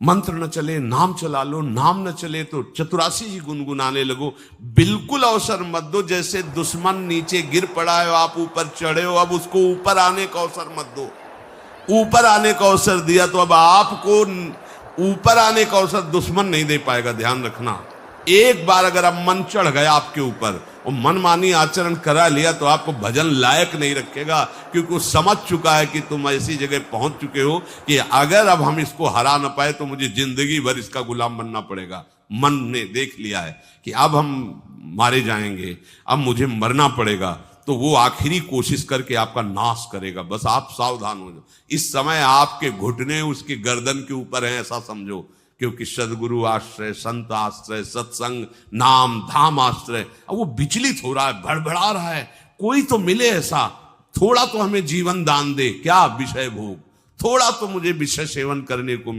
मंत्र न चले नाम चला लो, नाम न चले तो 84 ही गुनगुनाने लगो। बिल्कुल अवसर मत दो, जैसे दुश्मन नीचे गिर पड़ा है आप ऊपर चढ़े हो, अब उसको ऊपर आने का अवसर मत दो। ऊपर आने का अवसर दिया तो अब आपको ऊपर आने का अवसर दुश्मन नहीं दे पाएगा। ध्यान रखना, एक बार अगर अब मन चढ़ गया आपके ऊपर और मनमानी आचरण करा लिया तो आपको भजन लायक नहीं रखेगा, क्योंकि वो समझ चुका है कि तुम ऐसी जगह पहुंच चुके हो कि अगर अब हम इसको हरा ना पाए तो मुझे जिंदगी भर इसका गुलाम बनना पड़ेगा। मन ने देख लिया है कि अब हम मारे जाएंगे, अब मुझे मरना पड़ेगा, तो वो आखिरी कोशिश करके आपका नाश करेगा। बस आप सावधान हो जाओ। इस समय आपके घुटने उसकी गर्दन के ऊपर हैं, ऐसा समझो, क्योंकि सदगुरु आश्रय, संत आश्रय, सत्संग, नाम धाम आश्रय, अब वो विचलित हो रहा है, भड़बड़ा रहा है। कोई तो मिले ऐसा, थोड़ा तो हमें जीवन दान दे, क्या विषय भोग, थोड़ा तो मुझे विषय सेवन करने को